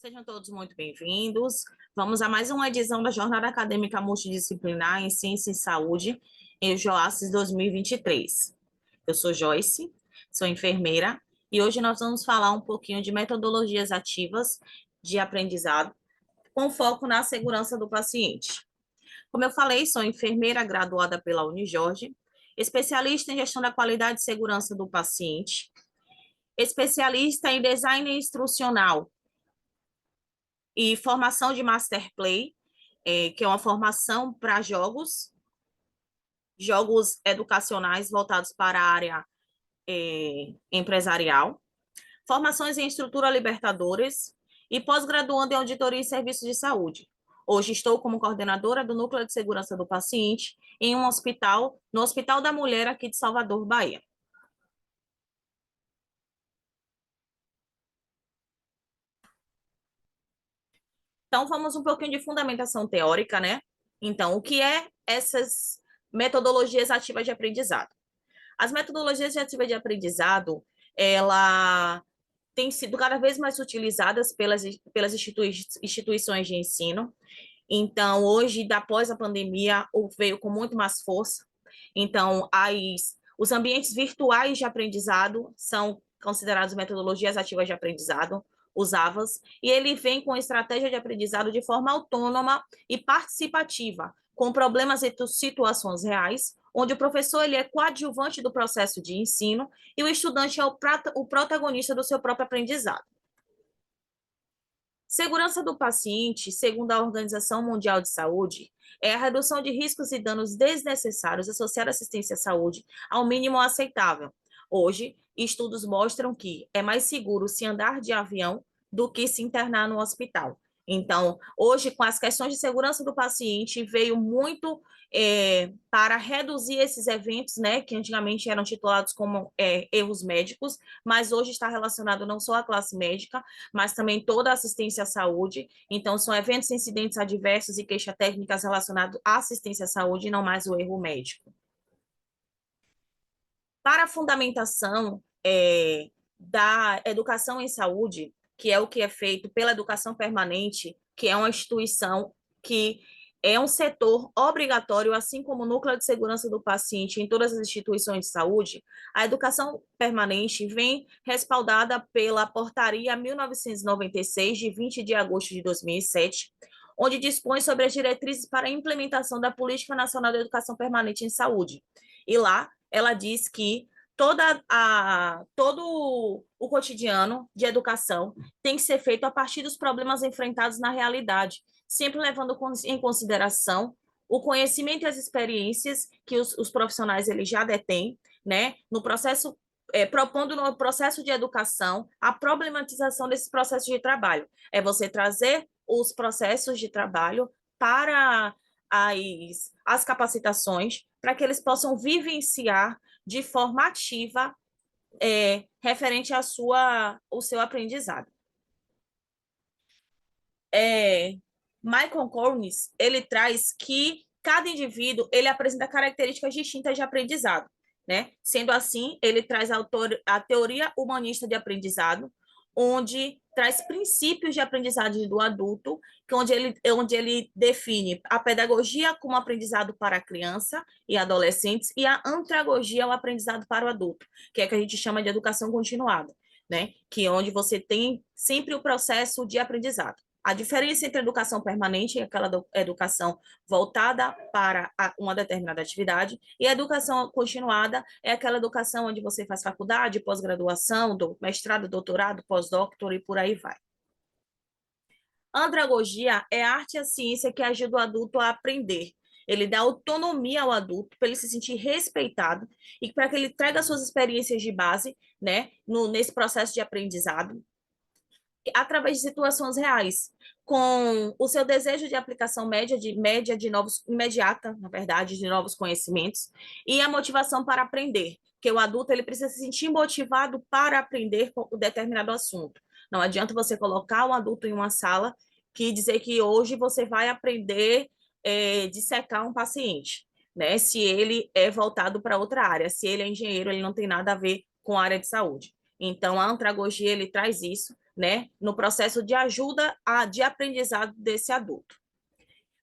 Sejam todos muito bem-vindos. Vamos a mais uma edição da Jornada Acadêmica Multidisciplinar em Ciência e Saúde, em Joaces 2023. Eu sou Joyce, sou enfermeira, e hoje nós vamos falar um pouquinho de metodologias ativas de aprendizado, com foco na segurança do paciente. Como eu falei, sou enfermeira graduada pela Unijorge, especialista em gestão da qualidade e segurança do paciente, especialista em design instrucional e formação de Master Play, que é uma formação para jogos educacionais voltados para a área empresarial, formações em estrutura Libertadores e pós-graduando em auditoria e serviços de saúde. Hoje estou como coordenadora do Núcleo de Segurança do Paciente em um hospital, no Hospital da Mulher aqui de Salvador, Bahia. Então, vamos um pouquinho de fundamentação teórica, né? Então, o que é essas metodologias ativas de aprendizado? As metodologias ativas de aprendizado, ela têm sido cada vez mais utilizadas pelas instituições de ensino. Então, hoje, após a pandemia, veio com muito mais força. Então, os ambientes virtuais de aprendizado são considerados metodologias ativas de aprendizado, os AVAs, e ele vem com estratégia de aprendizado de forma autônoma e participativa, com problemas e situações reais, onde o professor ele é coadjuvante do processo de ensino e o estudante é o protagonista do seu próprio aprendizado. Segurança do paciente, segundo a Organização Mundial de Saúde, é a redução de riscos e danos desnecessários associados à assistência à saúde ao mínimo aceitável. Hoje, estudos mostram que é mais seguro se andar de avião do que se internar no hospital. Então, hoje, com as questões de segurança do paciente, veio muito para reduzir esses eventos, né, que antigamente eram titulados como erros médicos, mas hoje está relacionado não só à classe médica, mas também toda a assistência à saúde. Então, são eventos, incidentes adversos e queixas técnicas relacionados à assistência à saúde e não mais o erro médico. Para a fundamentação da educação em saúde, que é o que é feito pela educação permanente, que é uma instituição que é um setor obrigatório, assim como o núcleo de segurança do paciente em todas as instituições de saúde, a educação permanente vem respaldada pela Portaria 1996, de 20 de agosto de 2007, onde dispõe sobre as diretrizes para a implementação da Política Nacional de Educação Permanente em Saúde. E lá ela diz que todo o cotidiano de educação tem que ser feito a partir dos problemas enfrentados na realidade, sempre levando em consideração o conhecimento e as experiências que os profissionais eles já detêm, né, no processo, propondo no processo de educação a problematização desses processos de trabalho. É você trazer os processos de trabalho para as capacitações, para que eles possam vivenciar de forma ativa referente ao seu aprendizado. Michael Collins, ele traz que cada indivíduo ele apresenta características distintas de aprendizado, né? Sendo assim, ele traz a teoria humanista de aprendizado, onde traz princípios de aprendizagem do adulto, onde ele define a pedagogia como aprendizado para a criança e adolescentes e a andragogia, o aprendizado para o adulto, que é que a gente chama de educação continuada, né? Que é onde você tem sempre o processo de aprendizado. A diferença entre educação permanente e aquela educação voltada para uma determinada atividade e a educação continuada é aquela educação onde você faz faculdade, pós-graduação, mestrado, doutorado, pós-doutor e por aí vai. Andragogia é a arte e a ciência que ajuda o adulto a aprender. Ele dá autonomia ao adulto para ele se sentir respeitado e para que ele traga suas experiências de base, né, nesse processo de aprendizado, através de situações reais, com o seu desejo de aplicação imediata, na verdade, de novos conhecimentos, e a motivação para aprender, que o adulto ele precisa se sentir motivado para aprender com um determinado assunto. Não adianta você colocar um adulto em uma sala que dizer que hoje você vai aprender dissecar um paciente, né? Se ele é voltado para outra área, se ele é engenheiro, ele não tem nada a ver com a área de saúde. Então, a andragogia, ele traz isso, né, no processo de ajuda de aprendizado desse adulto.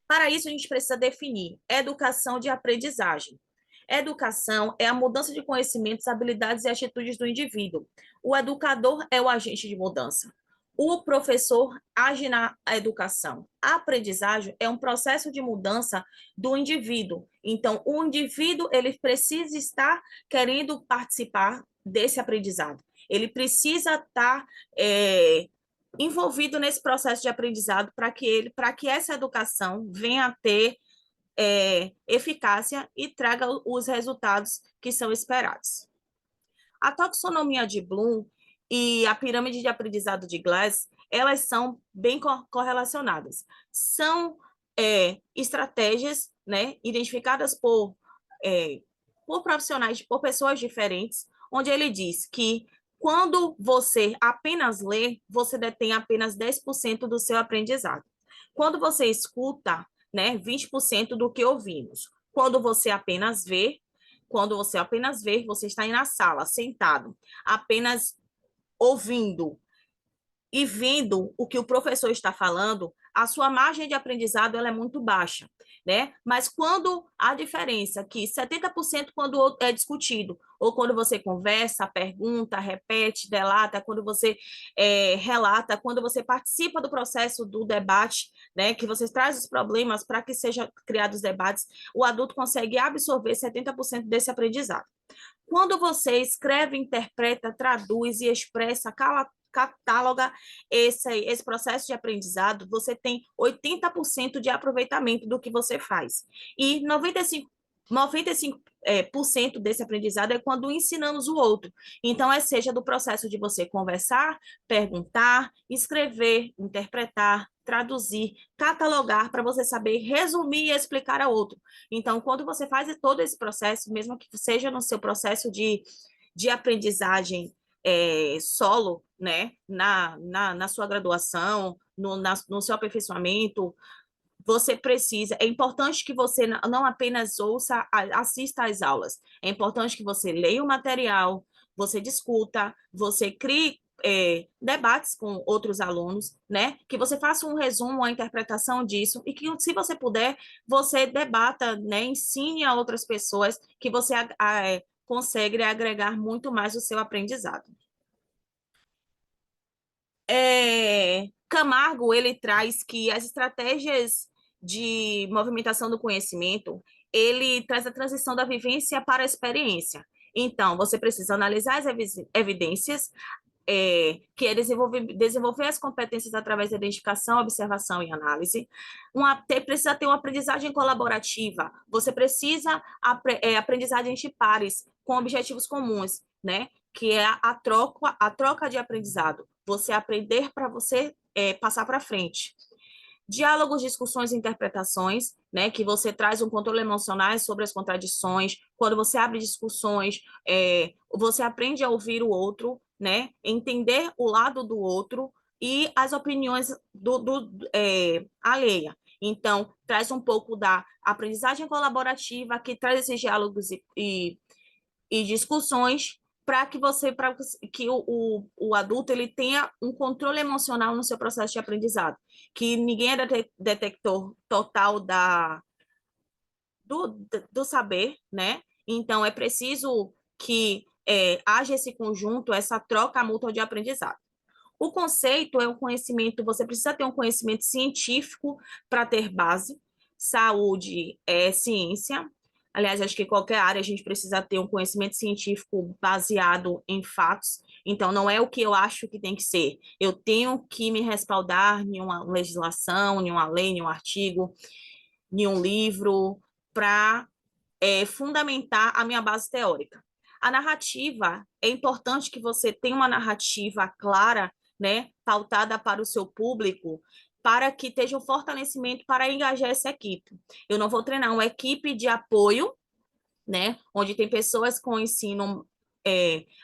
Para isso, a gente precisa definir educação de aprendizagem. Educação é a mudança de conhecimentos, habilidades e atitudes do indivíduo. O educador é o agente de mudança. O professor age na educação. A aprendizagem é um processo de mudança do indivíduo. Então, o indivíduo ele precisa estar querendo participar desse aprendizado. Ele precisa estar envolvido nesse processo de aprendizado para que essa educação venha a ter eficácia e traga os resultados que são esperados. A taxonomia de Bloom e a pirâmide de aprendizado de Glass, elas são bem correlacionadas. São estratégias, né, identificadas por profissionais, por pessoas diferentes, onde ele diz que quando você apenas lê, você detém apenas 10% do seu aprendizado. Quando você escuta, né, 20% do que ouvimos. Quando você apenas vê, você está aí na sala, sentado, apenas ouvindo e vendo o que o professor está falando, a sua margem de aprendizado ela é muito baixa, né? Mas quando a diferença que 70% quando é discutido, ou quando você conversa, pergunta, repete, delata, quando você relata, quando você participa do processo do debate, né, que você traz os problemas para que sejam criados debates, o adulto consegue absorver 70% desse aprendizado. Quando você escreve, interpreta, traduz e expressa, catáloga esse processo de aprendizado, você tem 80% de aproveitamento do que você faz. E 95% desse aprendizado é quando ensinamos o outro. Então, seja do processo de você conversar, perguntar, escrever, interpretar, traduzir, catalogar, para você saber resumir e explicar a outro. Então, quando você faz todo esse processo, mesmo que seja no seu processo de aprendizagem solo, né, na sua graduação, no seu aperfeiçoamento, você precisa, é importante que você não apenas ouça, assista às aulas, é importante que você leia o material, você discuta, você crie debates com outros alunos, né? Que você faça um resumo, uma interpretação disso e que, se você puder, você debata, né? Ensine a outras pessoas que você consegue agregar muito mais o seu aprendizado. Camargo, ele traz que as estratégias de movimentação do conhecimento, ele traz a transição da vivência para a experiência. Então, você precisa analisar as evidências, que é desenvolver as competências através da identificação, observação e análise. Precisa ter uma aprendizagem colaborativa. Você precisa aprendizagem de pares, com objetivos comuns, né? Que é a troca de aprendizado. Você aprender para você passar para frente. Diálogos, discussões e interpretações, né, que você traz um controle emocional sobre as contradições. Quando você abre discussões, você aprende a ouvir o outro, né, entender o lado do outro e as opiniões alheia. Então, traz um pouco da aprendizagem colaborativa, que traz esses diálogos e discussões para que o adulto ele tenha um controle emocional no seu processo de aprendizado, que ninguém é detector total do saber, né? Então, é preciso que haja esse conjunto, essa troca mútua de aprendizado. O conceito é um conhecimento, você precisa ter um conhecimento científico para ter base. Saúde é ciência. Aliás, acho que qualquer área a gente precisa ter um conhecimento científico baseado em fatos. Então, não é o que eu acho que tem que ser. Eu tenho que me respaldar em uma legislação, em uma lei, em um artigo, em um livro, para fundamentar a minha base teórica. A narrativa, é importante que você tenha uma narrativa clara, né, pautada para o seu público, para que esteja um fortalecimento para engajar essa equipe. Eu não vou treinar uma equipe de apoio, né, onde tem pessoas com ensino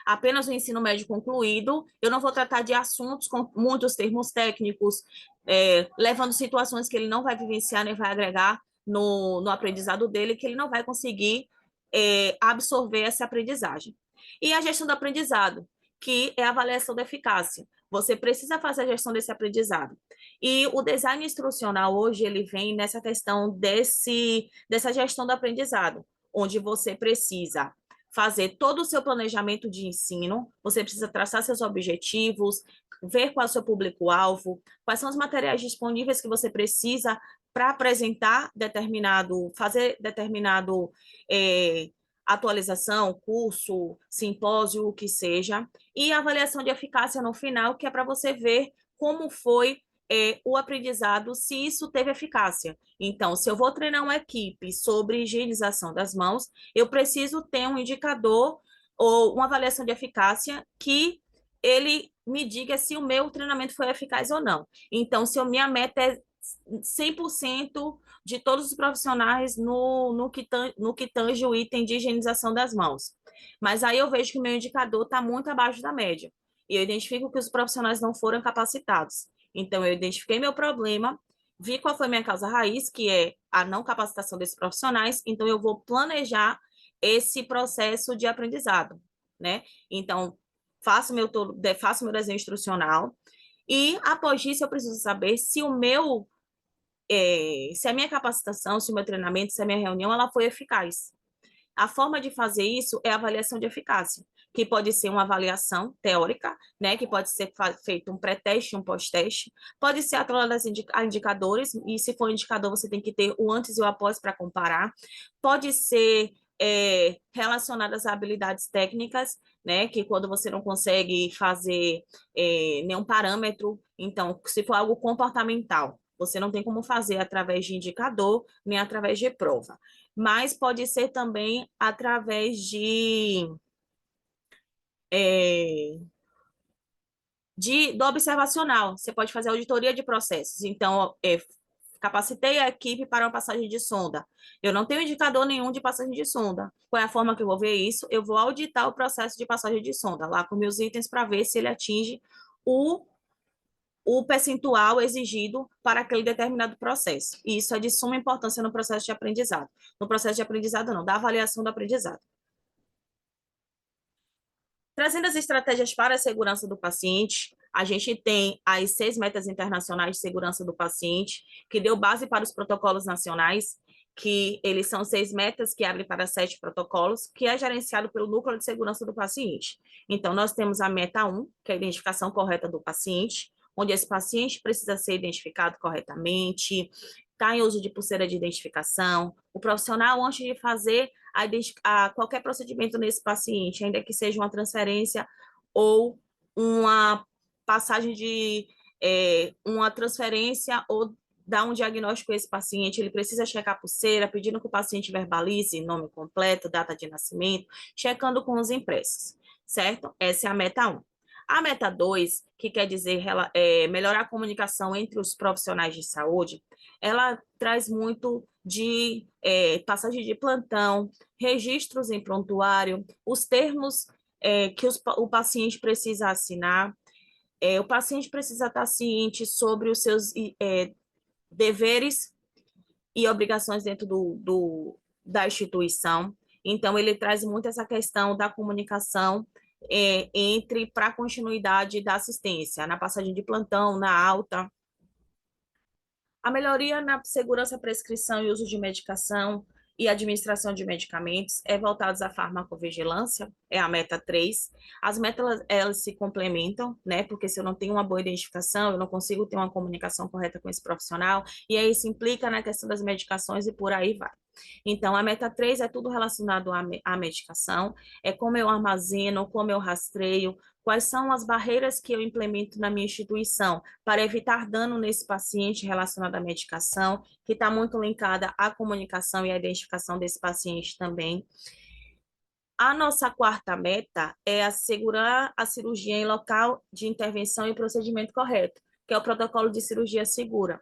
apenas o ensino médio concluído. Eu não vou tratar de assuntos com muitos termos técnicos, levando situações que ele não vai vivenciar nem vai agregar no aprendizado dele, que ele não vai conseguir absorver essa aprendizagem. E a gestão do aprendizado, que é a avaliação da eficácia. Você precisa fazer a gestão desse aprendizado. E o design instrucional hoje, ele vem nessa questão dessa gestão do aprendizado, onde você precisa fazer todo o seu planejamento de ensino, você precisa traçar seus objetivos, ver qual é o seu público-alvo, quais são os materiais disponíveis que você precisa para apresentar fazer determinado atualização, curso, simpósio, o que seja, e avaliação de eficácia no final, que é para você ver como foi o aprendizado, se isso teve eficácia. Então, se eu vou treinar uma equipe sobre higienização das mãos, eu preciso ter um indicador ou uma avaliação de eficácia que ele me diga se o meu treinamento foi eficaz ou não. Então, se a minha meta é 100% de todos os profissionais no que tange o item de higienização das mãos. Mas aí eu vejo que o meu indicador está muito abaixo da média. E eu identifico que os profissionais não foram capacitados. Então, eu identifiquei meu problema, vi qual foi minha causa raiz, que é a não capacitação desses profissionais, então eu vou planejar esse processo de aprendizado, né? Então, faço meu desenho instrucional, e após isso eu preciso saber se a minha capacitação, se o meu treinamento, se a minha reunião, ela foi eficaz. A forma de fazer isso é a avaliação de eficácia, que pode ser uma avaliação teórica, né, que pode ser feito um pré-teste, um pós-teste, pode ser atrelado a indicadores, e se for indicador, você tem que ter o antes e o após para comparar, pode ser relacionadas a habilidades técnicas, né, que quando você não consegue fazer nenhum parâmetro, então, se for algo comportamental, você não tem como fazer através de indicador, nem através de prova. Mas pode ser também através do observacional. Você pode fazer auditoria de processos. Então, capacitei a equipe para uma passagem de sonda. Eu não tenho indicador nenhum de passagem de sonda. Qual é a forma que eu vou ver isso? Eu vou auditar o processo de passagem de sonda, lá com meus itens, para ver se ele atinge o percentual exigido para aquele determinado processo. E isso é de suma importância no processo de aprendizado. No processo de aprendizado, não, da avaliação do aprendizado. Trazendo as estratégias para a segurança do paciente, a gente tem as 6 metas internacionais de segurança do paciente, que deu base para os protocolos nacionais, que eles são 6 metas que abrem para 7 protocolos, que é gerenciado pelo Núcleo de Segurança do Paciente. Então, nós temos a meta 1, que é a identificação correta do paciente, onde esse paciente precisa ser identificado corretamente, está em uso de pulseira de identificação, o profissional, antes de fazer qualquer procedimento nesse paciente, ainda que seja uma transferência ou uma passagem uma transferência ou dar um diagnóstico a esse paciente, ele precisa checar a pulseira, pedindo que o paciente verbalize nome completo, data de nascimento, checando com os impressos, certo? Essa é a meta 1. A meta 2, que quer dizer melhorar a comunicação entre os profissionais de saúde, ela traz muito de passagem de plantão, registros em prontuário, os termos que o paciente precisa assinar, o paciente precisa estar ciente sobre os seus deveres e obrigações dentro da instituição. Então, ele traz muito essa questão da comunicação para a continuidade da assistência, na passagem de plantão, na alta. A melhoria na segurança, prescrição e uso de medicação e administração de medicamentos é voltados à farmacovigilância, é a meta 3. As metas, elas se complementam, né? Porque se eu não tenho uma boa identificação, eu não consigo ter uma comunicação correta com esse profissional, e aí isso implica na questão das medicações e por aí vai. Então, a meta 3 é tudo relacionado à medicação, é como eu armazeno, como eu rastreio, quais são as barreiras que eu implemento na minha instituição para evitar dano nesse paciente relacionado à medicação, que está muito linkada à comunicação e à identificação desse paciente também. A nossa quarta meta é assegurar a cirurgia em local de intervenção e procedimento correto, que é o protocolo de cirurgia segura,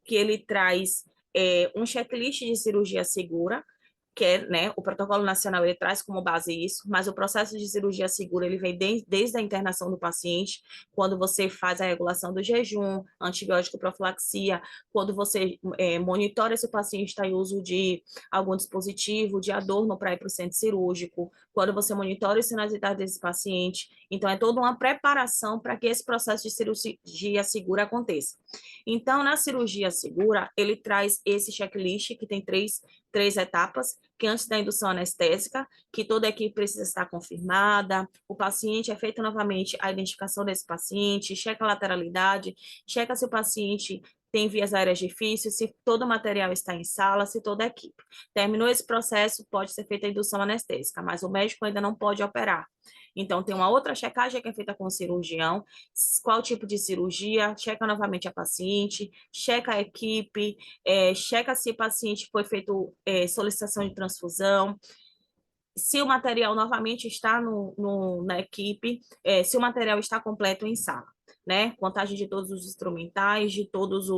que ele traz um checklist de cirurgia segura, que é, né, o protocolo nacional ele traz como base isso, mas o processo de cirurgia segura ele vem desde a internação do paciente, quando você faz a regulação do jejum, antibiótico profilaxia, quando você monitora se o paciente está em uso de algum dispositivo, de adorno para ir para o centro cirúrgico, quando você monitora os sinais vitais desse paciente. Então, é toda uma preparação para que esse processo de cirurgia segura aconteça. Então, na cirurgia segura, ele traz esse checklist, que tem três etapas, que antes da indução anestésica, que toda a equipe precisa estar confirmada, o paciente é feita novamente a identificação desse paciente, checa a lateralidade, checa se o paciente tem vias aéreas difíceis, se todo o material está em sala, se toda a equipe. Terminou esse processo, pode ser feita a indução anestésica, mas o médico ainda não pode operar. Então, tem uma outra checagem que é feita com o cirurgião, qual tipo de cirurgia, checa novamente a paciente, checa a equipe, checa se o paciente foi feito solicitação de transfusão, se o material novamente está na equipe, se o material está completo em sala, né? Contagem de todos os instrumentais, de todos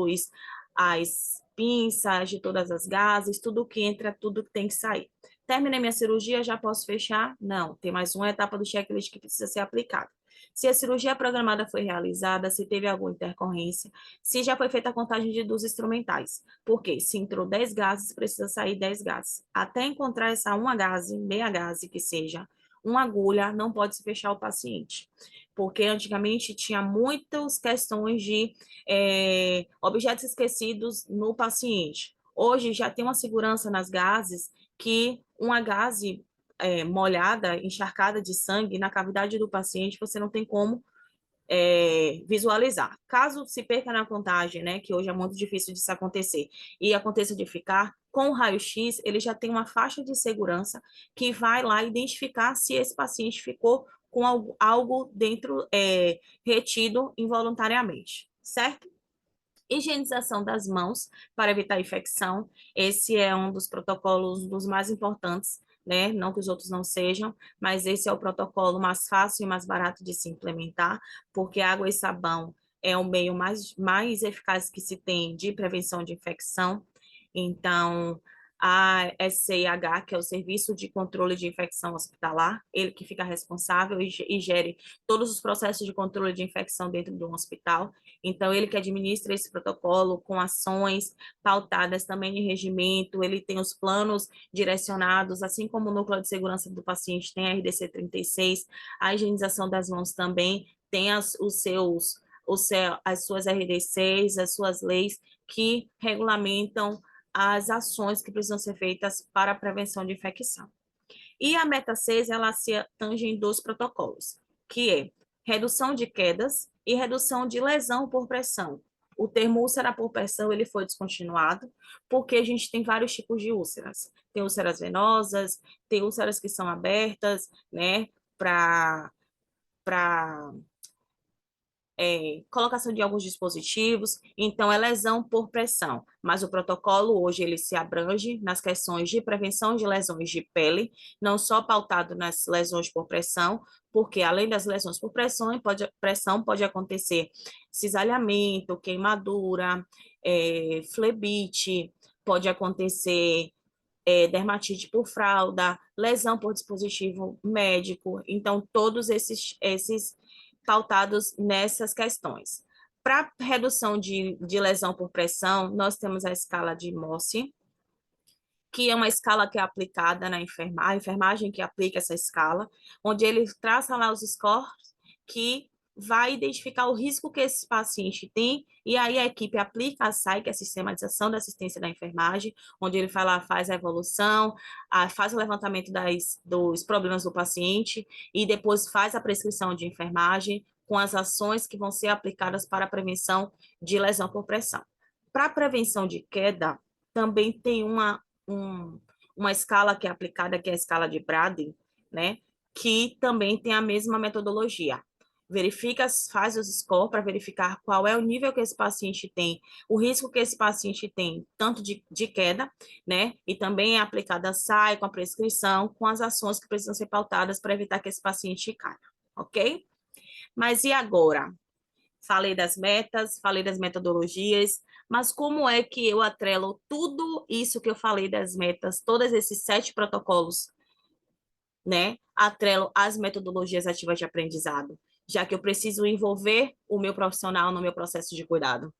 as pinças, de todas as gases, tudo que entra, tudo que tem que sair. Terminei minha cirurgia, já posso fechar? Não, tem mais uma etapa do checklist que precisa ser aplicada. Se a cirurgia programada foi realizada, se teve alguma intercorrência, se já foi feita a contagem dos instrumentais. Porque se entrou 10 gases, precisa sair 10 gases. Até encontrar essa uma gase, meia gase que seja, uma agulha, não pode se fechar o paciente. Porque antigamente tinha muitas questões de objetos esquecidos no paciente. Hoje já tem uma segurança nas gases que uma gase molhada, encharcada de sangue na cavidade do paciente, você não tem como visualizar. Caso se perca na contagem, né, que hoje é muito difícil disso acontecer, e aconteça de ficar, com o raio-x, ele já tem uma faixa de segurança que vai lá identificar se esse paciente ficou com algo dentro, retido involuntariamente, certo? Higienização das mãos para evitar infecção. Esse é um dos protocolos dos mais importantes, né? Não que os outros não sejam, mas esse é o protocolo mais fácil e mais barato de se implementar, porque água e sabão é o meio mais eficaz que se tem de prevenção de infecção. Então, a SCIH, que é o Serviço de Controle de Infecção Hospitalar, ele que fica responsável e gere todos os processos de controle de infecção dentro de um hospital. Então, ele que administra esse protocolo com ações pautadas também em regimento, ele tem os planos direcionados, assim como o Núcleo de Segurança do Paciente tem a RDC 36, a higienização das mãos também tem as suas RDCs, as suas leis que regulamentam as ações que precisam ser feitas para a prevenção de infecção. E a meta 6, ela se tange em dois protocolos, que é redução de quedas e redução de lesão por pressão. O termo úlcera por pressão, ele foi descontinuado, porque a gente tem vários tipos de úlceras. Tem úlceras venosas, tem úlceras que são abertas, né, para colocação de alguns dispositivos, então é lesão por pressão, mas o protocolo hoje ele se abrange nas questões de prevenção de lesões de pele, não só pautado nas lesões por pressão, porque além das lesões por pressão pode acontecer cisalhamento, queimadura, flebite, pode acontecer dermatite por fralda, lesão por dispositivo médico, então todos esses pautados nessas questões. Para redução de lesão por pressão, nós temos a escala de Mohs, que é uma escala que é aplicada na enfermagem, a enfermagem que aplica essa escala, onde ele traça lá os scores que vai identificar o risco que esse paciente tem, e aí a equipe aplica a SAI, que é a Sistematização da Assistência da Enfermagem, onde ele vai lá, faz a evolução, faz o levantamento dos problemas do paciente, e depois faz a prescrição de enfermagem com as ações que vão ser aplicadas para a prevenção de lesão por pressão. Para a prevenção de queda, também tem uma escala que é aplicada, que é a escala de Braden, né, que também tem a mesma metodologia. Faz os scores para verificar qual é o nível que esse paciente tem, o risco que esse paciente tem, tanto de queda, né? E também é aplicada a SAI com a prescrição, com as ações que precisam ser pautadas para evitar que esse paciente caia, ok? Mas e agora? Falei das metas, falei das metodologias, mas como é que eu atrelo tudo isso que eu falei das metas, todos esses 7 protocolos, né? Atrelo as metodologias ativas de aprendizado, já que eu preciso envolver o meu profissional no meu processo de cuidado,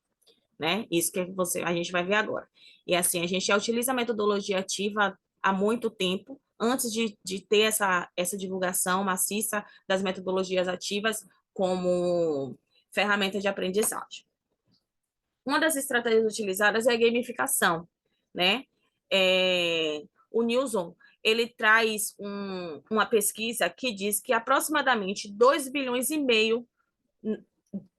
né? Isso que a gente vai ver agora. E assim, a gente já utiliza a metodologia ativa há muito tempo, antes de ter essa divulgação maciça das metodologias ativas como ferramenta de aprendizagem. Uma das estratégias utilizadas é a gamificação, né? O Nilson, ele traz uma pesquisa que diz que aproximadamente 2 bilhões e meio,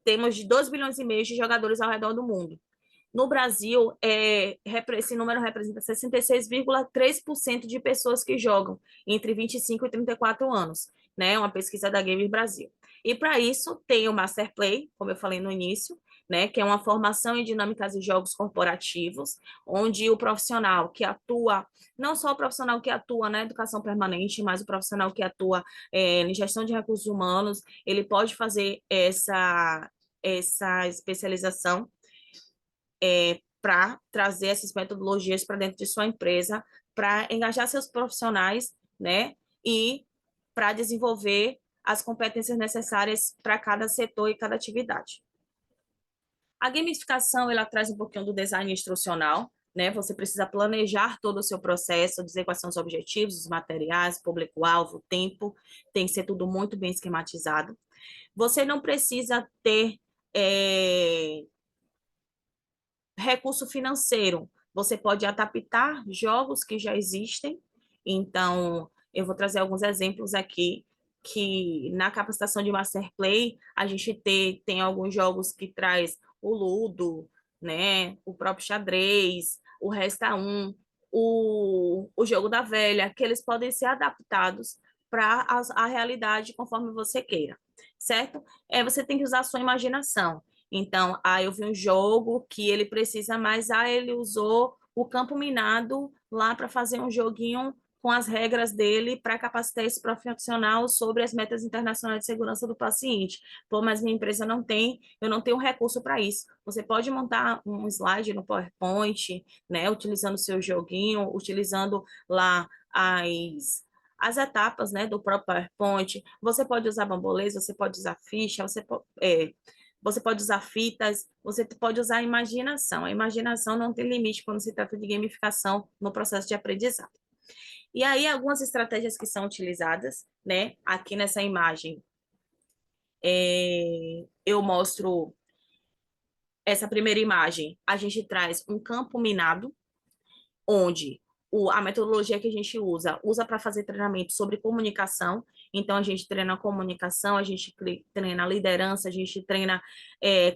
temos de 2 bilhões e meio de jogadores ao redor do mundo. No Brasil, esse número representa 66,3% de pessoas que jogam entre 25 e 34 anos, né? Uma pesquisa da Gamer Brasil. E para isso, tem o Master Play, como eu falei no início, né? Que é uma formação em dinâmicas de jogos corporativos, onde o profissional que atua, não só o profissional que atua na educação permanente, mas o profissional que atua em gestão de recursos humanos, ele pode fazer essa especialização para trazer essas metodologias para dentro de sua empresa, para engajar seus profissionais, né? E para desenvolver as competências necessárias para cada setor e cada atividade. A gamificação, ela traz um pouquinho do design instrucional, né? Você precisa planejar todo o seu processo, dizer quais são os objetivos, os materiais, público-alvo, o tempo, tem que ser tudo muito bem esquematizado. Você não precisa ter recurso financeiro. Você pode adaptar jogos que já existem. Então, eu vou trazer alguns exemplos aqui, que na capacitação de Master Play, a gente tem alguns jogos que traz o Ludo, né? O próprio xadrez, o Resta 1, o jogo da velha, que eles podem ser adaptados para a realidade conforme você queira, certo? Você tem que usar a sua imaginação. Então, eu vi um jogo que ele precisa mais, ele usou o campo minado lá para fazer um joguinho com as regras dele para capacitar esse profissional sobre as metas internacionais de segurança do paciente. Pô, mas minha empresa não tem, eu não tenho recurso para isso. Você pode montar um slide no PowerPoint, né, utilizando o seu joguinho, utilizando lá as etapas, né, do próprio PowerPoint. Você pode usar bambolês, você pode usar ficha, você pode usar fitas, você pode usar a imaginação. A imaginação não tem limite quando se trata de gamificação no processo de aprendizado. E aí, algumas estratégias que são utilizadas, né? Aqui nessa imagem, eu mostro essa primeira imagem. A gente traz um campo minado, onde a metodologia que a gente usa para fazer treinamento sobre comunicação. Então, a gente treina a comunicação, a gente treina a liderança, a gente treina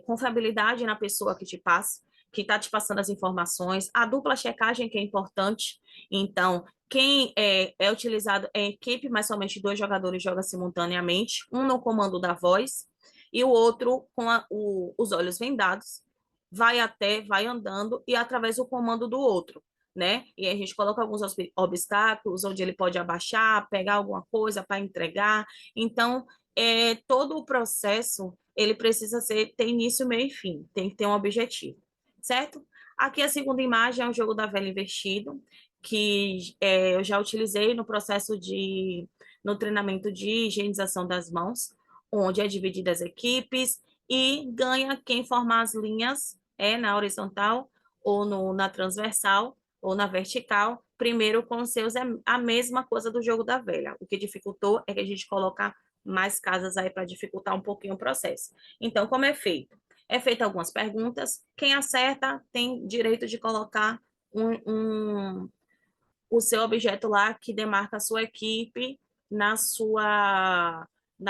confiabilidade na pessoa que está te passando as informações, a dupla checagem, que é importante. Então, quem é utilizado é equipe, mas somente 2 jogadores jogam simultaneamente, um no comando da voz e o outro com os olhos vendados, vai andando e através do comando do outro, né? E a gente coloca alguns obstáculos onde ele pode abaixar, pegar alguma coisa para entregar. Então, todo o processo ele precisa ter início, meio e fim, tem que ter um objetivo, certo? Aqui a segunda imagem é um jogo da velha invertido, que eu já utilizei no treinamento de higienização das mãos, onde é dividida as equipes e ganha quem formar as linhas na horizontal ou na transversal ou na vertical, primeiro com os seus, a mesma coisa do jogo da velha. O que dificultou é que a gente coloca mais casas aí para dificultar um pouquinho o processo. Então, como é feito? É feita algumas perguntas, quem acerta tem direito de colocar o seu objeto lá que demarca a sua equipe na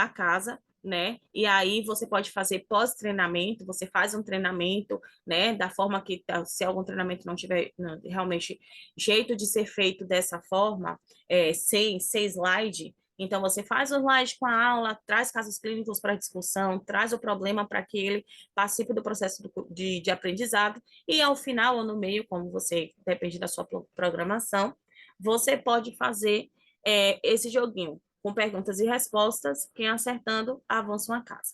casa, né? E aí você pode fazer pós-treinamento, você faz um treinamento, né? Da forma que, se algum treinamento não tiver realmente jeito de ser feito dessa forma, sem slide, então você faz o slide com a aula, traz casos clínicos para discussão, traz o problema para que ele participe do processo de aprendizado, e ao final ou no meio, como você, depende da sua programação, você pode fazer esse joguinho com perguntas e respostas, quem acertando, avança uma casa.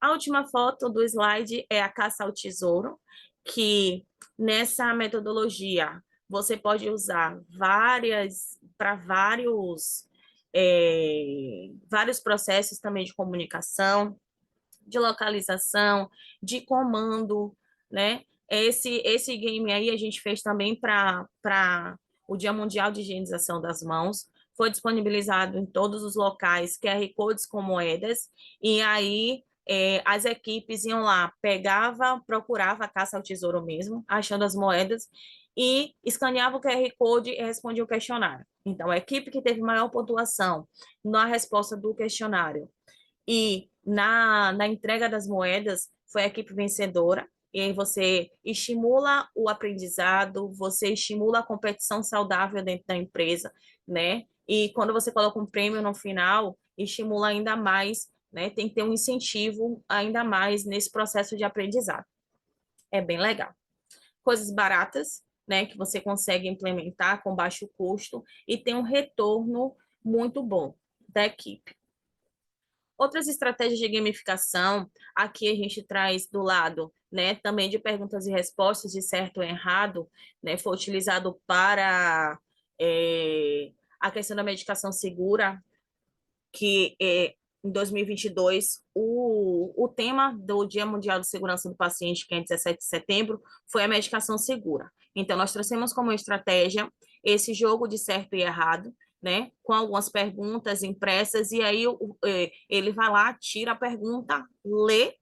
A última foto do slide é a caça ao tesouro, que nessa metodologia você pode usar para vários processos também de comunicação, de localização, de comando, né? Esse game aí a gente fez também para o Dia Mundial de Higienização das Mãos, foi disponibilizado em todos os locais QR Codes com moedas, e aí as equipes iam lá, pegava, procurava, caça ao tesouro mesmo, achando as moedas, e escaneava o QR Code e respondia o questionário. Então, a equipe que teve maior pontuação na resposta do questionário e na entrega das moedas foi a equipe vencedora. E aí você estimula o aprendizado, você estimula a competição saudável dentro da empresa, né? E quando você coloca um prêmio no final, estimula ainda mais, né? Tem que ter um incentivo ainda mais nesse processo de aprendizado. É bem legal. Coisas baratas, né? Que você consegue implementar com baixo custo e tem um retorno muito bom da equipe. Outras estratégias de gamificação, aqui a gente traz do lado, né, também de perguntas e respostas de certo ou errado, né, foi utilizado para a questão da medicação segura, que em 2022, o tema do Dia Mundial de Segurança do Paciente, que é 17 de setembro, foi a medicação segura. Então, nós trouxemos como estratégia esse jogo de certo e errado, né, com algumas perguntas impressas, e aí ele vai lá, tira a pergunta, lê,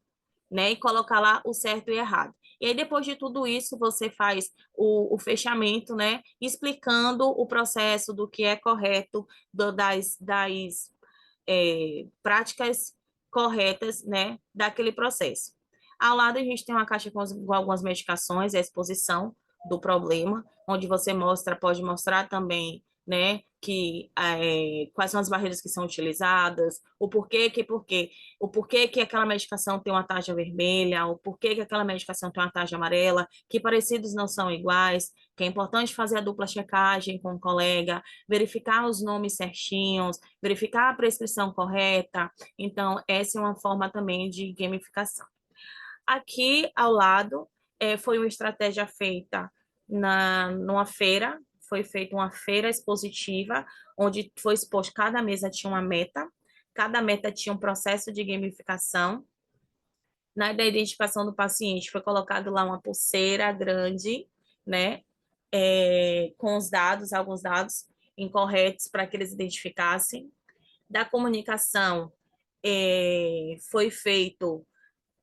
né, e coloca lá o certo e errado. E aí, depois de tudo isso, você faz o fechamento, né, explicando o processo do que é correto, das práticas corretas, né, daquele processo. Ao lado, a gente tem uma caixa com algumas medicações, a exposição do problema, onde você pode mostrar também, né, que quais são as barreiras que são utilizadas, o porquê que aquela medicação tem uma taxa vermelha, o porquê que aquela medicação tem uma taxa amarela, que parecidos não são iguais, que é importante fazer a dupla checagem com o colega, verificar os nomes certinhos, verificar a prescrição correta. Então, essa é uma forma também de gamificação. Aqui ao lado foi uma estratégia feita numa feira, foi feita uma feira expositiva, onde foi exposto, cada mesa tinha uma meta, cada meta tinha um processo de gamificação. Na da identificação do paciente, foi colocado lá uma pulseira grande, né, com os dados, alguns dados incorretos para que eles identificassem. Da comunicação, foi feito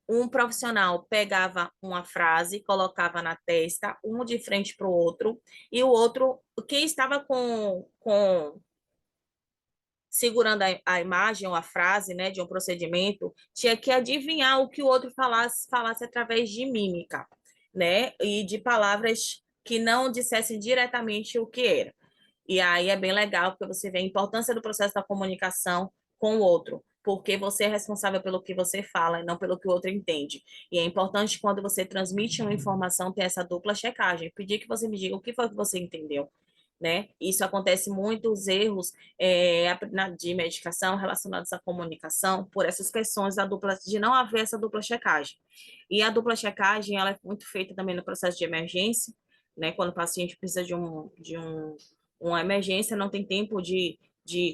um profissional pegava uma frase, colocava na testa, um de frente para o outro, e o outro, quem estava segurando a imagem ou a frase, né, de um procedimento, tinha que adivinhar o que o outro falasse através de mímica, né, e de palavras que não dissessem diretamente o que era. E aí é bem legal, porque você vê a importância do processo da comunicação com o outro, porque você é responsável pelo que você fala e não pelo que o outro entende. E é importante, quando você transmite uma informação, ter essa dupla checagem, pedir que você me diga o que foi que você entendeu, né? Isso acontece muito, os erros de medicação relacionados à comunicação, por essas questões da dupla, de não haver essa dupla checagem. E a dupla checagem, ela é muito feita também no processo de emergência, né? Quando o paciente precisa de uma emergência, não tem tempo de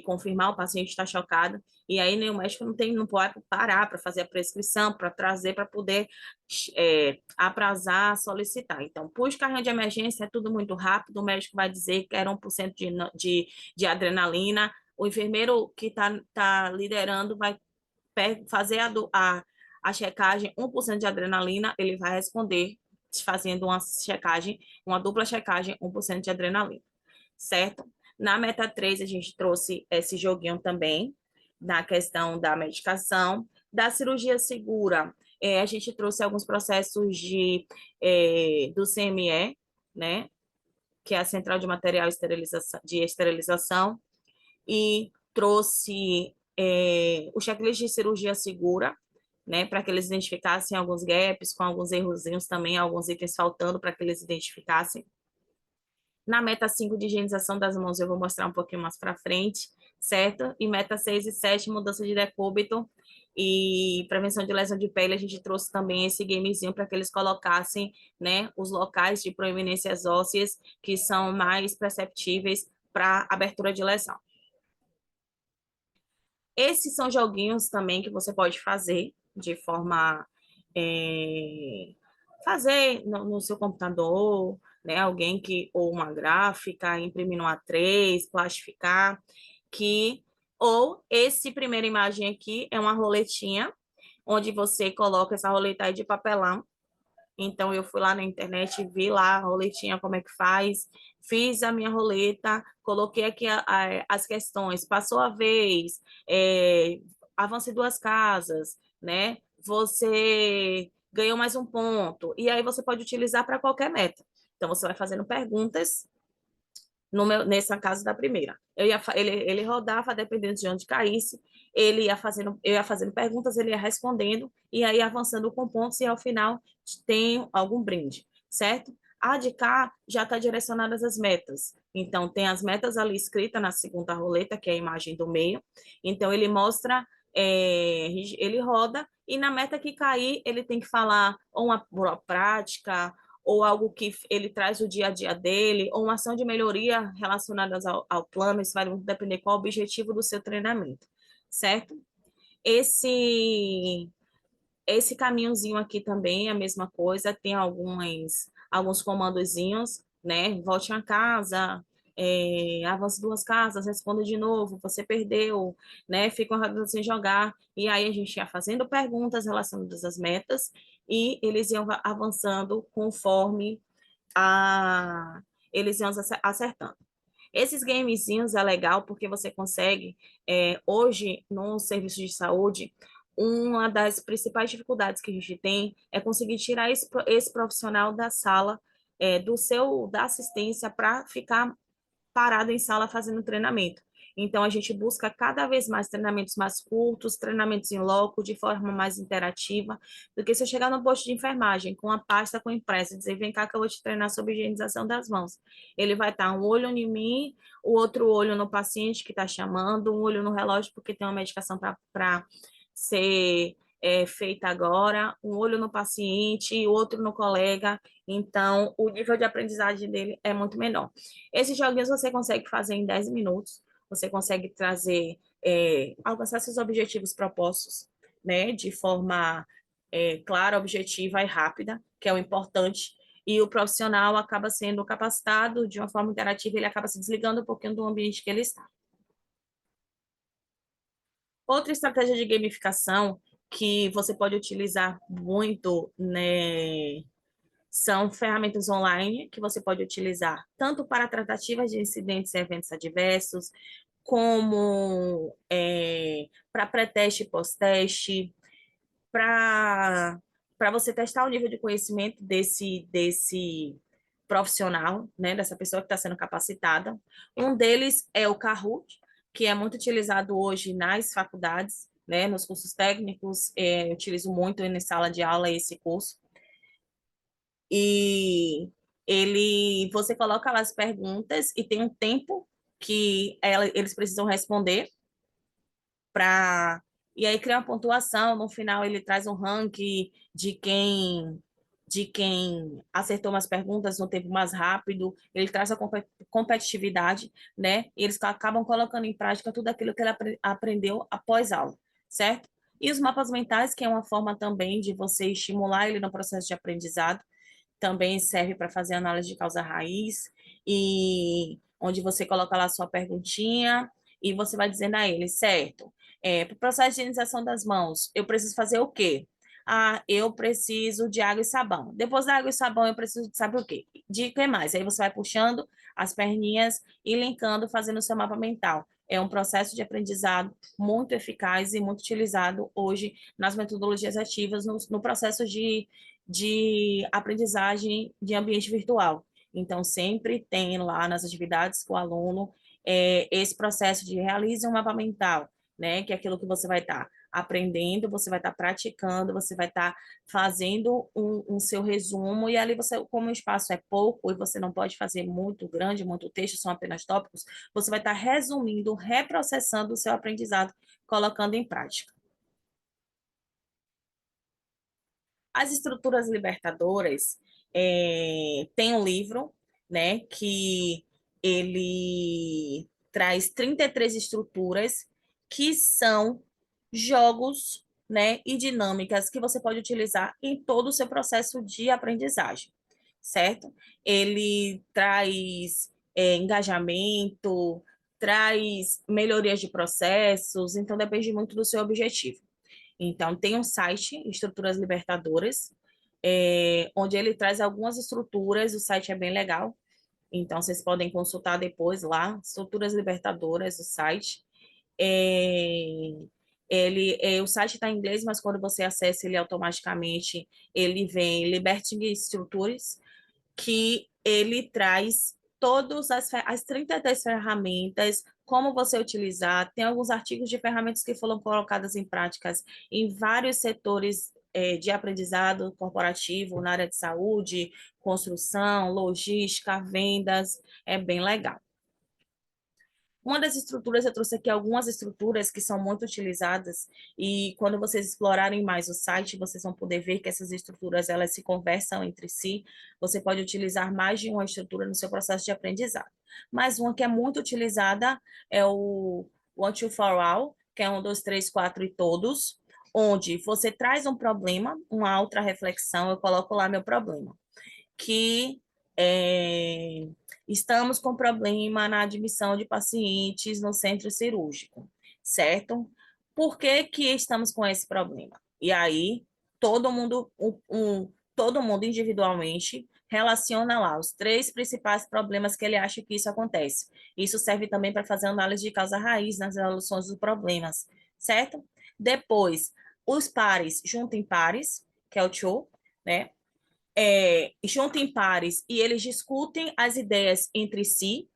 confirmar, o paciente está chocado, e aí nem o médico não pode parar para fazer a prescrição, para trazer, para poder aprazar, solicitar. Então, puxa o carrinho de emergência, é tudo muito rápido, o médico vai dizer que era 1% de adrenalina, o enfermeiro que tá liderando vai fazer a checagem, 1% de adrenalina, ele vai responder fazendo uma checagem, uma dupla checagem, 1% de adrenalina, certo? Na Meta 3, a gente trouxe esse joguinho também, na questão da medicação. Da cirurgia segura, a gente trouxe alguns processos do CME, né? Que é a Central de Material de Esterilização, e trouxe o checklist de cirurgia segura, né, para que eles identificassem alguns gaps, com alguns errozinhos também, alguns itens faltando para que eles identificassem. Na meta 5 de higienização das mãos, eu vou mostrar um pouquinho mais para frente, certo? E meta 6 e 7, mudança de decúbito e prevenção de lesão de pele, a gente trouxe também esse gamezinho para que eles colocassem, né, os locais de proeminências ósseas que são mais perceptíveis para abertura de lesão. Esses são joguinhos também que você pode fazer de forma fazer no seu computador, né? Alguém que, ou uma gráfica, imprimir no A3, plastificar, que, ou esse primeira imagem aqui é uma roletinha, onde você coloca essa roleta aí de papelão. Então, eu fui lá na internet, vi lá a roletinha, como é que faz, fiz a minha roleta, coloquei aqui as questões, passou a vez, avance duas casas, né? Você ganhou mais um ponto, e aí você pode utilizar para qualquer meta. Então, você vai fazendo perguntas no nessa casa da primeira. Ele rodava, dependendo de onde caísse, eu ia fazendo perguntas, ele ia respondendo, e aí avançando com pontos, e ao final tem algum brinde, certo? A de cá já está direcionada às metas. Então, tem as metas ali escritas na segunda roleta, que é a imagem do meio. Então, ele mostra, ele roda, e na meta que cair, ele tem que falar ou uma boa prática, ou algo que ele traz o dia a dia dele, ou uma ação de melhoria relacionada ao plano, isso vai depender qual o objetivo do seu treinamento, certo? Esse, esse caminhozinho aqui também é a mesma coisa, tem alguns comandozinhos, né? Volte a casa, avance duas casas, responda de novo, você perdeu, né? Fica uma rodada sem jogar. E aí a gente ia fazendo perguntas relacionadas às metas e eles iam avançando conforme a, eles iam acertando. Esses gamezinhos é legal porque você consegue, hoje, no serviço de saúde, uma das principais dificuldades que a gente tem é conseguir tirar esse profissional da sala, da assistência, para ficar parado em sala fazendo treinamento. Então, a gente busca cada vez mais treinamentos mais curtos, treinamentos em loco, de forma mais interativa, do que você chegar no posto de enfermagem com a pasta com impressa e dizer, vem cá que eu vou te treinar sobre higienização das mãos. Ele vai estar um olho em mim, o outro olho no paciente que está chamando, um olho no relógio porque tem uma medicação para ser feita agora, um olho no paciente e outro no colega. Então, o nível de aprendizagem dele é muito menor. Esses joguinhos você consegue fazer em 10 minutos, você consegue trazer, alcançar seus objetivos propostos, né, de forma clara, objetiva e rápida, que é o importante, e o profissional acaba sendo capacitado de uma forma interativa, ele acaba se desligando um pouquinho do ambiente que ele está. Outra estratégia de gamificação que você pode utilizar muito, né, são ferramentas online que você pode utilizar tanto para tratativas de incidentes e eventos adversos, como para pré-teste e pós-teste, para você testar o nível de conhecimento desse profissional, né, dessa pessoa que está sendo capacitada. Um deles é o Kahoot, que é muito utilizado hoje nas faculdades, né, nos cursos técnicos, eu utilizo muito na sala de aula esse curso. E você coloca lá as perguntas e tem um tempo que eles precisam responder para e aí cria uma pontuação. No final ele traz um ranking de quem acertou umas perguntas no tempo mais rápido. Ele traz a competitividade, né? E eles acabam colocando em prática tudo aquilo que ele aprendeu após aula, certo? E os mapas mentais, que é uma forma também de você estimular ele no processo de aprendizado, também serve para fazer análise de causa raiz, e onde você coloca lá a sua perguntinha e você vai dizendo a ele, certo? Para o processo de higienização das mãos, eu preciso fazer o quê? Ah, eu preciso de água e sabão. Depois da água e sabão, eu preciso de sabe o quê? De que mais? Aí você vai puxando as perninhas e linkando, fazendo o seu mapa mental. É um processo de aprendizado muito eficaz e muito utilizado hoje nas metodologias ativas, no processo de aprendizagem de ambiente virtual. Então, sempre tem lá nas atividades com o aluno esse processo de realize um mapa mental, né? Que é aquilo que você vai estar aprendendo, você vai estar praticando, você vai estar fazendo um seu resumo, e ali você, como o espaço é pouco e você não pode fazer muito grande, muito texto, são apenas tópicos, você vai estar resumindo, reprocessando o seu aprendizado, colocando em prática. As estruturas libertadoras, tem um livro, né, que ele traz 33 estruturas que são jogos, né, e dinâmicas que você pode utilizar em todo o seu processo de aprendizagem, certo? Ele traz engajamento, traz melhorias de processos, então depende muito do seu objetivo. Então, tem um site, Estruturas Libertadoras, onde ele traz algumas estruturas, o site é bem legal, então vocês podem consultar depois lá, Estruturas Libertadoras, o site. É, o site está em inglês, mas quando você acessa ele automaticamente, ele vem Liberting Structures, que ele traz todas as 32 ferramentas, como você utilizar. Tem alguns artigos de ferramentas que foram colocadas em práticas em vários setores de aprendizado corporativo, na área de saúde, construção, logística, vendas, é bem legal. Uma das estruturas, eu trouxe aqui algumas estruturas que são muito utilizadas e quando vocês explorarem mais o site, vocês vão poder ver que essas estruturas, elas se conversam entre si. Você pode utilizar mais de uma estrutura no seu processo de aprendizado. Mas uma que é muito utilizada é o One, Two, For All, que é 1, 2, 3, 4 e todos, onde você traz um problema, uma outra reflexão, eu coloco lá meu problema, que é, estamos com problema na admissão de pacientes no centro cirúrgico, certo? Por que que estamos com esse problema? E aí, todo mundo individualmente relaciona lá os 3 principais problemas que ele acha que isso acontece. Isso serve também para fazer análise de causa-raiz nas resoluções dos problemas, certo? Depois, os pares, juntem pares, que é o two, né? Juntam em pares e eles discutem as ideias entre si,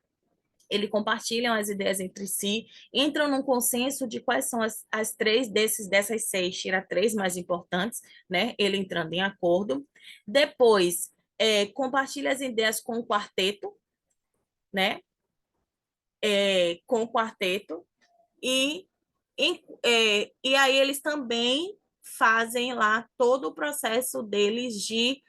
eles compartilham as ideias entre si, entram num consenso de quais são as 3 dessas 6, tira 3 mais importantes, né? Ele entrando em acordo. Depois, compartilha as ideias com o quarteto, né? Com o quarteto, e, e aí eles também fazem lá todo o processo deles de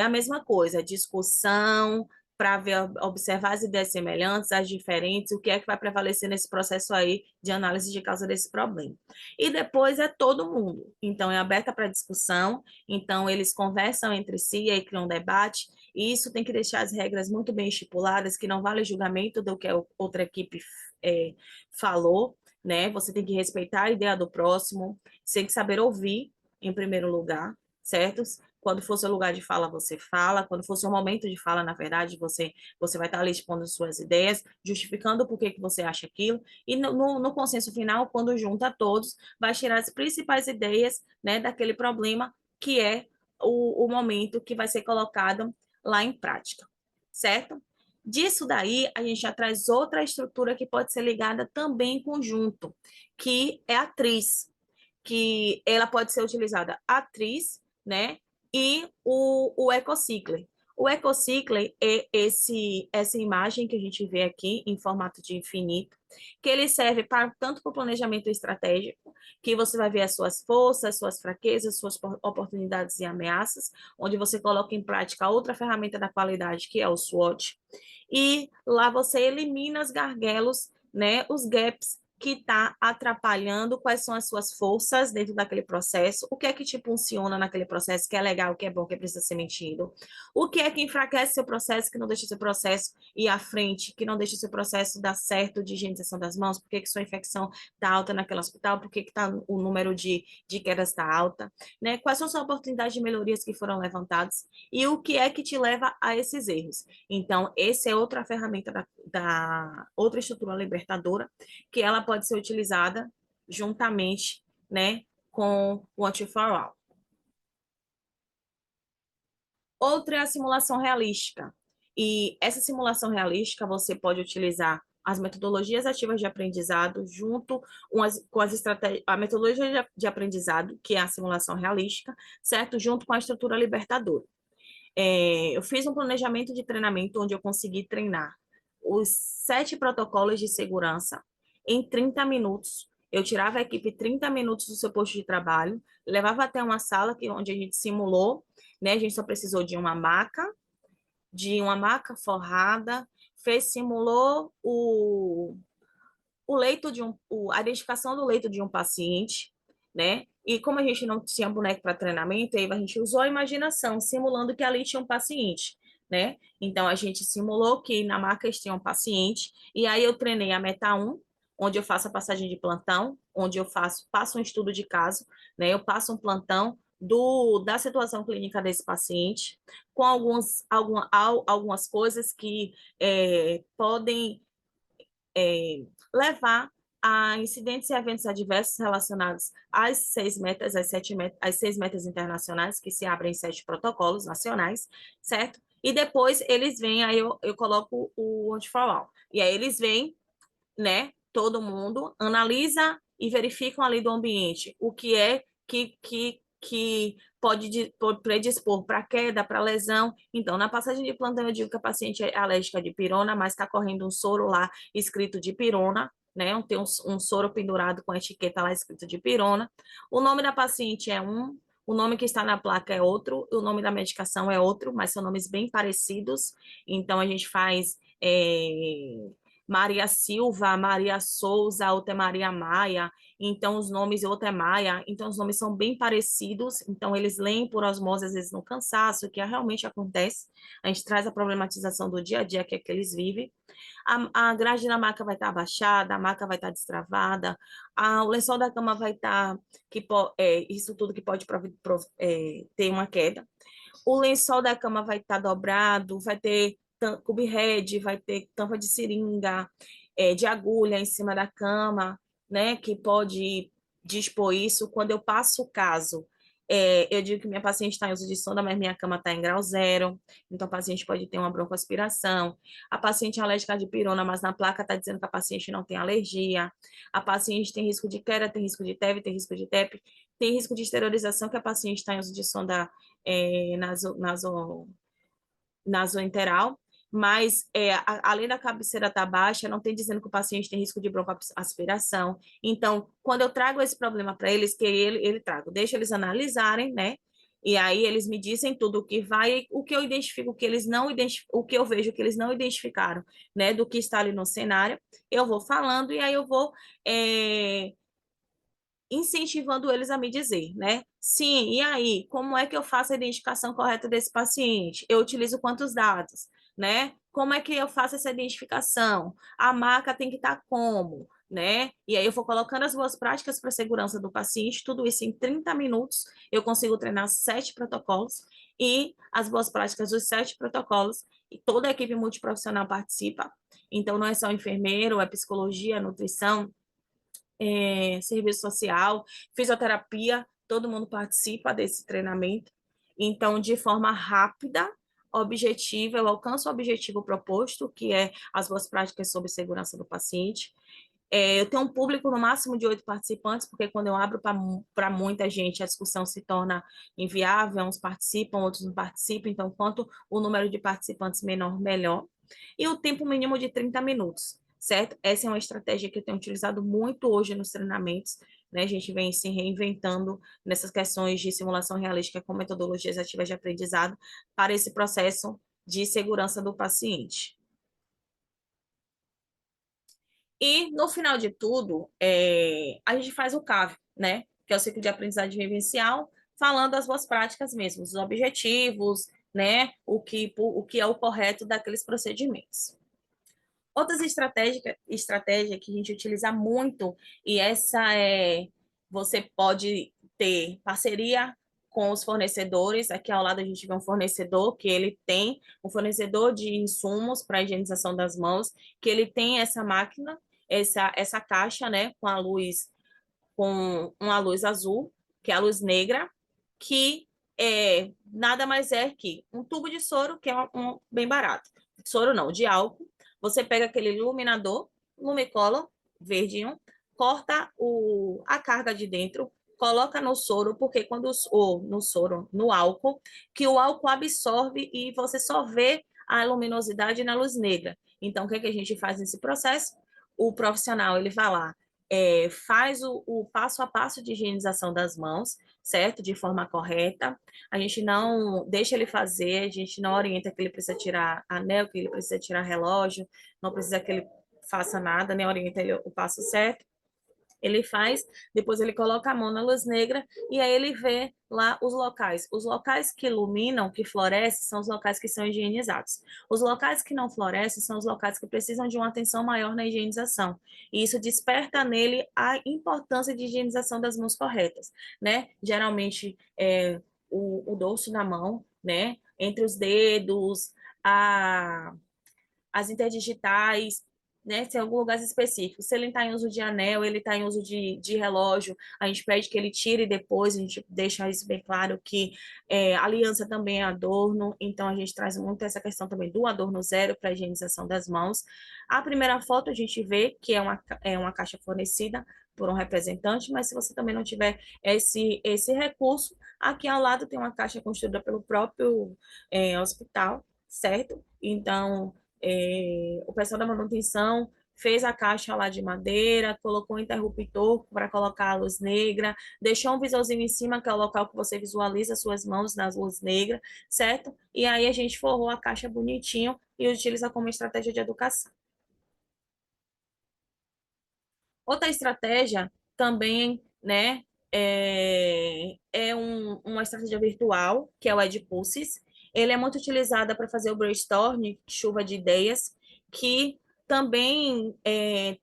a mesma coisa, discussão, para observar as ideias semelhantes, as diferentes, o que é que vai prevalecer nesse processo aí de análise de causa desse problema. E depois é todo mundo, então é aberta para discussão, então eles conversam entre si, aí criam um debate, e isso tem que deixar as regras muito bem estipuladas, que não vale julgamento do que a outra equipe é, falou, né? Você tem que respeitar a ideia do próximo, você tem que saber ouvir, em primeiro lugar, certo? Quando for seu lugar de fala, você fala. Quando for seu momento de fala, na verdade, você vai estar ali expondo suas ideias, justificando por que que você acha aquilo. E no consenso final, quando junta todos, vai tirar as principais ideias, né, daquele problema que é o momento que vai ser colocado lá em prática, certo? Disso daí, a gente já traz outra estrutura que pode ser ligada também em conjunto, que é a atriz, que ela pode ser utilizada atriz, né? E o EcoCycler. O EcoCycler é essa imagem que a gente vê aqui em formato de infinito, que ele serve tanto para o planejamento estratégico, que você vai ver as suas forças, suas fraquezas, suas oportunidades e ameaças, onde você coloca em prática outra ferramenta da qualidade, que é o SWOT, e lá você elimina os gargalos, né, os gaps que está atrapalhando, quais são as suas forças dentro daquele processo, o que é que te funciona naquele processo, que é legal, que é bom, que precisa ser mentido, o que é que enfraquece seu processo, que não deixa seu processo ir à frente, que não deixa seu processo dar certo de higienização das mãos, por que que sua infecção está alta naquele hospital, por que que o número de quedas está alta, né? Quais são as oportunidades de melhorias que foram levantadas e o que é que te leva a esses erros. Então, essa é outra ferramenta da outra estrutura libertadora, que ela pode ser utilizada juntamente, né, com o What for All. Outra é a simulação realística. E essa simulação realística você pode utilizar as metodologias ativas de aprendizado junto com as estratégias, a metodologia de aprendizado, que é a simulação realística, certo? Junto com a estrutura libertadora. Eu fiz um planejamento de treinamento onde eu consegui treinar os 7 protocolos de segurança em 30 minutos. Eu tirava a equipe 30 minutos do seu posto de trabalho, levava até uma sala onde a gente simulou, né? A gente só precisou de uma maca forrada, simulou o leito a identificação do leito de um paciente, né? E como a gente não tinha boneco para treinamento, aí a gente usou a imaginação, simulando que ali tinha um paciente, né? Então, a gente simulou que na marca tinha um paciente, e aí eu treinei a Meta 1, onde eu faço a passagem de plantão, onde eu passo um estudo de caso, né? Eu passo um plantão da situação clínica desse paciente, com algumas coisas que podem levar a incidentes e eventos adversos relacionados às 6 metas, às 6 metas internacionais, que se abrem em 7 protocolos nacionais, certo? E depois eles vêm, aí eu coloco o One for All. E aí eles vêm, né? Todo mundo analisa e verificam ali do ambiente o que é que pode predispor para queda, para lesão. Então, na passagem de plantão, eu digo que a paciente é alérgica de pirona, mas está correndo um soro lá escrito de pirona, né? Tem um soro pendurado com a etiqueta lá escrito de pirona. O nome da paciente é um, o nome que está na placa é outro, o nome da medicação é outro, mas são nomes bem parecidos. Então, a gente faz Maria Silva, Maria Souza, outra é Maria Maia, então os nomes, outra é Maia, então os nomes são bem parecidos, então eles leem por osmose, às vezes no cansaço, que realmente acontece, a gente traz a problematização do dia a dia que é que eles vivem, a grade da maca vai estar abaixada, a maca vai estar destravada, o lençol da cama vai estar, isso tudo que pode ter uma queda, o lençol da cama vai estar dobrado, vai ter cubhead, vai ter tampa de seringa, de agulha em cima da cama, né, que pode dispor isso. Quando eu passo o caso, eu digo que minha paciente está em uso de sonda, mas minha cama está em grau zero, então a paciente pode ter uma broncoaspiração. A paciente é alérgica de pirona, mas na placa está dizendo que a paciente não tem alergia. A paciente tem risco de queda, tem risco de TEV, tem risco de TEP, tem risco de esterilização, que a paciente está em uso de sonda nasoenteral, mas além da cabeceira estar baixa, não tem dizendo que o paciente tem risco de broncoaspiração. Então, quando eu trago esse problema para eles, que ele trago, deixa eles analisarem, né? E aí eles me dizem tudo o que vai, o que eu identifico, o que eles não identificam, o que eu vejo que eles não identificaram, né? Do que está ali no cenário, eu vou falando e aí eu vou incentivando eles a me dizer, né? Sim, e aí, como é que eu faço a identificação correta desse paciente? Eu utilizo quantos dados, né? Como é que eu faço essa identificação? A marca tem que estar como, né? E aí eu vou colocando as boas práticas para a segurança do paciente, tudo isso em 30 minutos, eu consigo treinar 7 protocolos e as boas práticas dos 7 protocolos, e toda a equipe multiprofissional participa. Então, não é só enfermeiro, é psicologia, nutrição, serviço social, fisioterapia, todo mundo participa desse treinamento. Então, de forma rápida, objetiva, eu alcanço o objetivo proposto, que é as boas práticas sobre segurança do paciente. Eu tenho um público no máximo de 8 participantes, porque quando eu abro para muita gente, a discussão se torna inviável, uns participam, outros não participam, então, quanto o número de participantes menor, melhor. E o tempo mínimo de 30 minutos, certo? Essa é uma estratégia que eu tenho utilizado muito hoje nos treinamentos, né? A gente vem se reinventando nessas questões de simulação realística com metodologias ativas de aprendizado para esse processo de segurança do paciente. E, no final de tudo, a gente faz o CAV, né? Que é o ciclo de aprendizagem vivencial, falando as boas práticas mesmo, os objetivos, né? O que é o correto daqueles procedimentos. Outras estratégias que a gente utiliza muito, e essa você pode ter parceria com os fornecedores. Aqui ao lado a gente vê um fornecedor que ele tem um fornecedor de insumos para higienização das mãos, que ele tem essa máquina, essa caixa, né, com uma luz azul, que é a luz negra, que nada mais é que um tubo de soro, que é bem barato. Soro não, de álcool. Você pega aquele iluminador, Lumicolor, verdinho, corta a carga de dentro, coloca no soro, porque no álcool, que o álcool absorve e você só vê a luminosidade na luz negra. Então, o que a gente faz nesse processo? O profissional, ele vai lá, faz o passo a passo de higienização das mãos, certo? De forma correta. A gente não deixa ele fazer, a gente não orienta que ele precisa tirar anel, que ele precisa tirar relógio, não precisa que ele faça nada, nem orienta ele o passo certo. Ele faz, depois ele coloca a mão na luz negra e aí ele vê lá os locais. Os locais que iluminam, que florescem, são os locais que são higienizados. Os locais que não florescem são os locais que precisam de uma atenção maior na higienização. E isso desperta nele a importância de higienização das mãos corretas, né? Geralmente, o dorso da mão, né? Entre os dedos, a as interdigitais, né? Se em algum lugar específico. Se ele está em uso de anel, ele está em uso de relógio, a gente pede que ele tire depois, a gente deixa isso bem claro que aliança também é adorno, então a gente traz muito essa questão também do adorno zero para a higienização das mãos. A primeira foto a gente vê que é uma caixa fornecida por um representante, mas se você também não tiver esse recurso, aqui ao lado tem uma caixa construída pelo próprio hospital, certo? Então, o pessoal da manutenção fez a caixa lá de madeira, colocou um interruptor para colocar a luz negra, deixou um visorzinho em cima, que é o local que você visualiza suas mãos nas luzes negras, certo? E aí a gente forrou a caixa bonitinho e utiliza como estratégia de educação. Outra estratégia também, né, uma estratégia virtual, que é o Edpulses. Ele é muito utilizado para fazer o brainstorm, chuva de ideias, que também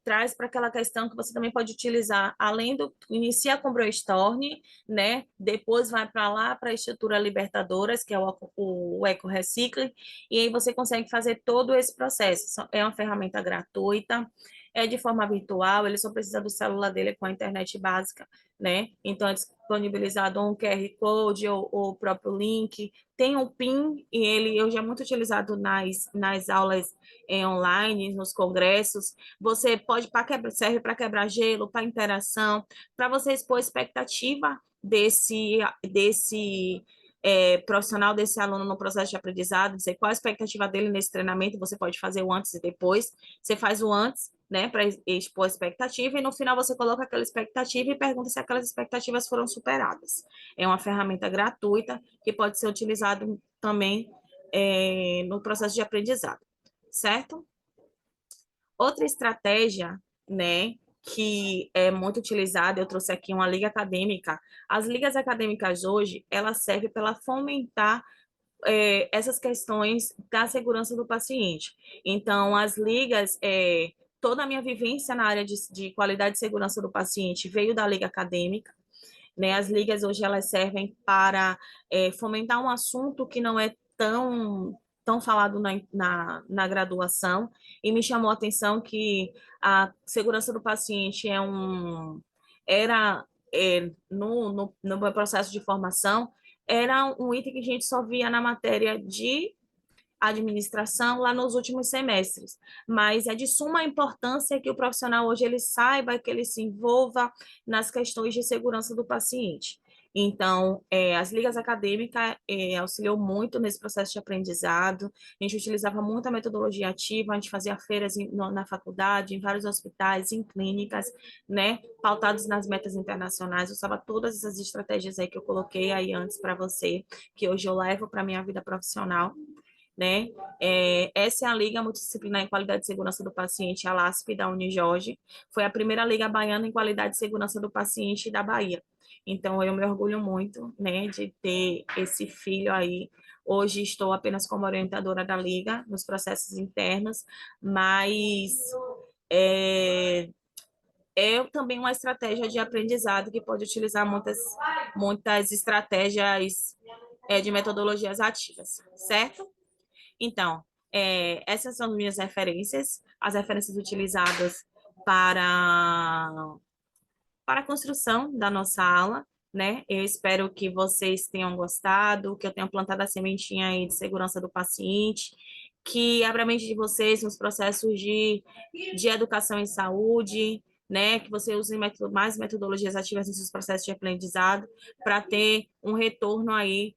traz para aquela questão que você também pode utilizar, além do inicia com brainstorm, né? Depois vai para lá para a estrutura libertadoras, que é o Eco Recycle, e aí você consegue fazer todo esse processo. É uma ferramenta gratuita, é de forma virtual, ele só precisa do celular dele com a internet básica, né? Então é disponibilizado um QR Code ou o próprio link. Tem um PIN, e ele hoje é muito utilizado nas aulas online, nos congressos. Você pode, serve para quebrar gelo, para interação, para você expor expectativa desse profissional, desse aluno no processo de aprendizado, dizer qual a expectativa dele nesse treinamento, você pode fazer o antes e depois. Você faz o antes, né, para expor a expectativa, e no final você coloca aquela expectativa e pergunta se aquelas expectativas foram superadas. É uma ferramenta gratuita que pode ser utilizada também no processo de aprendizado, certo? Outra estratégia, né, que é muito utilizada, eu trouxe aqui uma liga acadêmica. As ligas acadêmicas hoje, elas servem para fomentar essas questões da segurança do paciente. Então, as ligas, toda a minha vivência na área de qualidade e segurança do paciente veio da liga acadêmica, né? As ligas hoje elas servem para fomentar um assunto que não é tão falado na graduação, e me chamou a atenção que a segurança do paciente era, no meu processo de formação, era um item que a gente só via na matéria de administração lá nos últimos semestres, mas é de suma importância que o profissional hoje ele saiba, que ele se envolva nas questões de segurança do paciente. Então, as ligas acadêmicas auxiliou muito nesse processo de aprendizado. A gente utilizava muito a metodologia ativa, a gente fazia feiras na faculdade, em vários hospitais, em clínicas, né, pautados nas metas internacionais. Eu usava todas essas estratégias aí que eu coloquei aí antes para você, que hoje eu levo para a minha vida profissional, né? Essa é a Liga Multidisciplinar em Qualidade e Segurança do Paciente, a LASP da Unijorge. Foi a primeira liga baiana em qualidade e segurança do paciente da Bahia. Então, eu me orgulho muito, né, de ter esse filho aí. Hoje estou apenas como orientadora da liga, nos processos internos, mas é, também uma estratégia de aprendizado que pode utilizar muitas estratégias de metodologias ativas, certo? Então, essas são minhas referências, as referências utilizadas para, para a construção da nossa aula, né? Eu espero que vocês tenham gostado, que eu tenha plantado a sementinha aí de segurança do paciente, que abra a mente de vocês nos processos de educação em saúde, né? Que você use mais metodologias ativas nos seus processos de aprendizado, para ter um retorno aí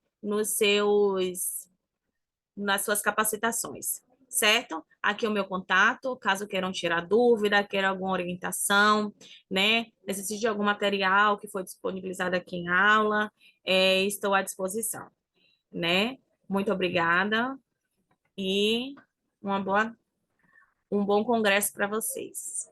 nas suas capacitações, certo? Aqui é o meu contato, caso queiram tirar dúvida, queiram alguma orientação, né? Necessite de algum material que foi disponibilizado aqui em aula, estou à disposição, né? Muito obrigada e um bom congresso para vocês.